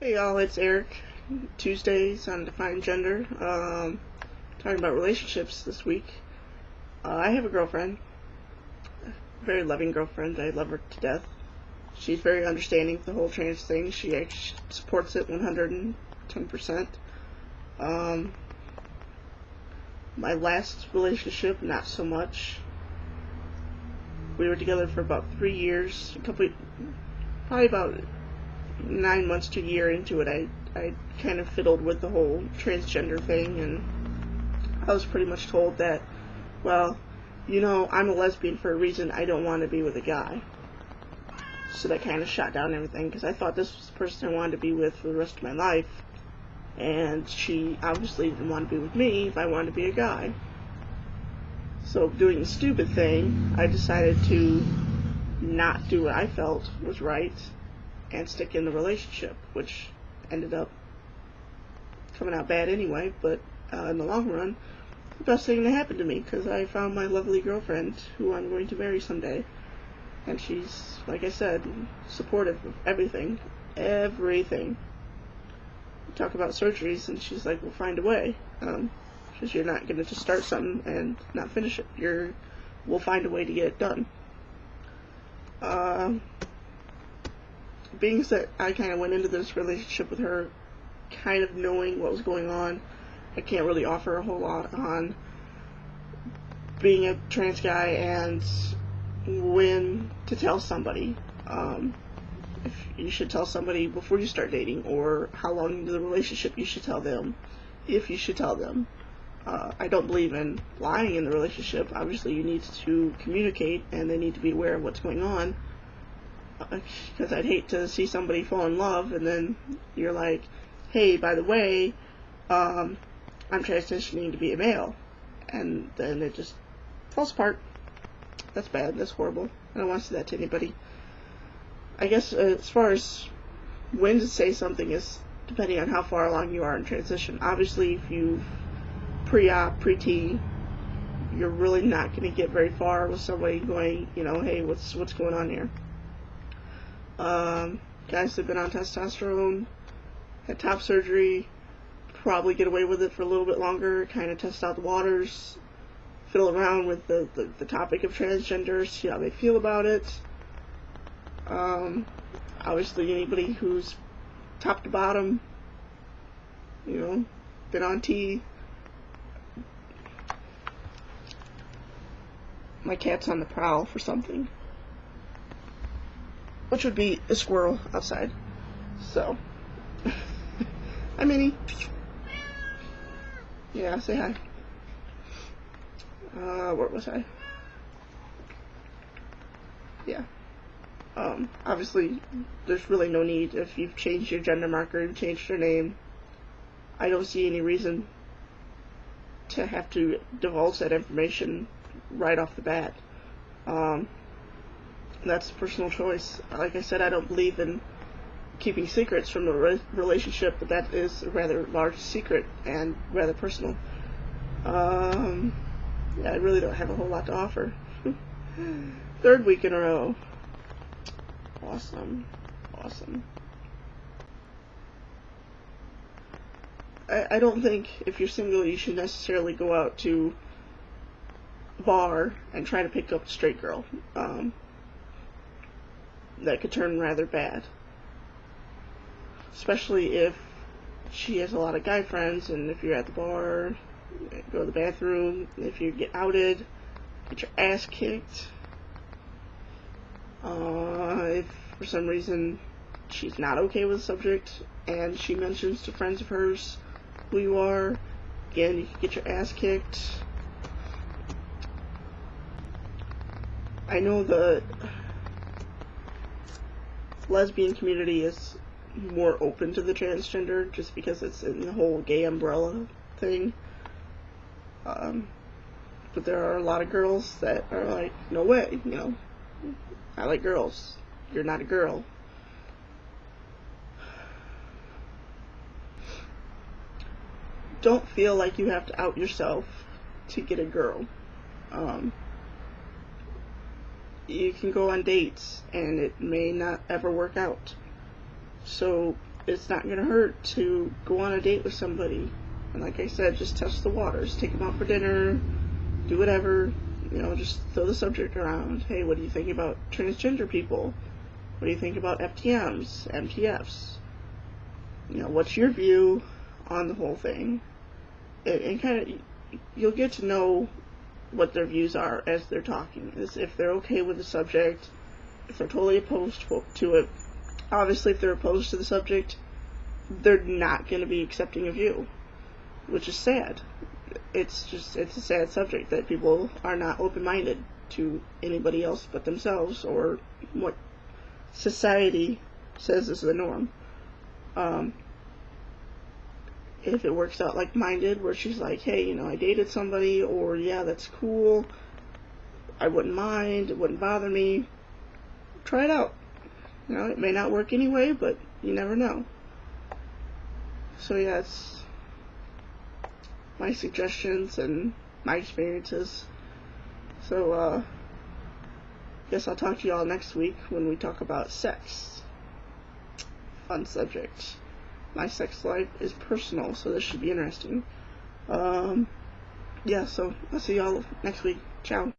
Hey y'all, it's Eric. Tuesdays on DefineGender. Talking about relationships this week. I have a girlfriend, a very loving girlfriend. I love her to death. She's very understanding of the whole trans thing. She actually supports it 110%. My last relationship, not so much. We were together for about 3 years. Probably about 9 months to a year into it, I kind of fiddled with the whole transgender thing, and I was pretty much told that, well, I'm a lesbian for a reason. I don't want to be with a guy. So that kind of shot down everything, because I thought this was the person I wanted to be with for the rest of my life, and she obviously didn't want to be with me if I wanted to be a guy. So doing the stupid thing, I decided to not do what I felt was right and stick in the relationship, which ended up coming out bad anyway, but in the long run, the best thing that happened to me, because I found my lovely girlfriend who I'm going to marry someday, and she's, like I said, supportive of everything. Talk about surgeries, and she's like, we'll find a way, because you're not going to just start something and not finish it. We'll find a way to get it done. Being that I kind of went into this relationship with her kind of knowing what was going on, I can't really offer a whole lot on being a trans guy and when to tell somebody. If you should tell somebody before you start dating, or how long into the relationship you should tell them, if you should tell them. I don't believe in lying in the relationship. Obviously you need to communicate, and they need to be aware of what's going on. Because I'd hate to see somebody fall in love and then you're like, hey, by the way, I'm transitioning to be a male, and then it just falls apart. That's bad. That's horrible. I don't want to see that to anybody. I guess as far as when to say something is depending on how far along you are in transition. Obviously, if you've pre-op, pre-T, you're really not going to get very far with somebody going, hey, what's going on here? Guys that have been on testosterone, had top surgery, probably get away with it for a little bit longer, kind of test out the waters, fiddle around with the topic of transgender, see how they feel about it. Obviously anybody who's top to bottom, been on T. My cat's on the prowl for something, which would be a squirrel outside. So, hi Minnie. Yeah, say hi. Where was I? Yeah. Obviously, there's really no need. If you've changed your gender marker and changed your name, I don't see any reason to have to divulge that information right off the bat. That's a personal choice. Like I said, I don't believe in keeping secrets from the relationship, but that is a rather large secret and rather personal. Yeah, I really don't have a whole lot to offer. 3rd week in a row. Awesome. I don't think if you're single you should necessarily go out to a bar and try to pick up a straight girl. That could turn rather bad. Especially if she has a lot of guy friends, and if you're at the bar, go to the bathroom, if you get outed, get your ass kicked. If for some reason she's not okay with the subject and she mentions to friends of hers who you are, again, you can get your ass kicked. I know the lesbian community is more open to the transgender just because it's in the whole gay umbrella thing. But there are a lot of girls that are like, no way, I like girls. You're not a girl. Don't feel like you have to out yourself to get a girl. You can go on dates and it may not ever work out. So it's not going to hurt to go on a date with somebody. And like I said, just test the waters. Take them out for dinner, do whatever, just throw the subject around. Hey, what do you think about transgender people? What do you think about FTMs, MTFs? What's your view on the whole thing? And kind of, you'll get to know what their views are as they're talking. Is if they're okay with the subject, if they're totally opposed to it. Obviously, if they're opposed to the subject, they're not going to be accepting of you, which is sad. It's a sad subject that people are not open-minded to anybody else but themselves or what society says is the norm. If it works out like-minded, where she's like, hey, I dated somebody, or yeah, that's cool, I wouldn't mind, it wouldn't bother me, try it out. It may not work anyway, but you never know. So yeah, it's my suggestions and my experiences. So, guess I'll talk to y'all next week when we talk about sex. Fun subject. My sex life is personal, so this should be interesting. Yeah, so I'll see y'all next week. Ciao.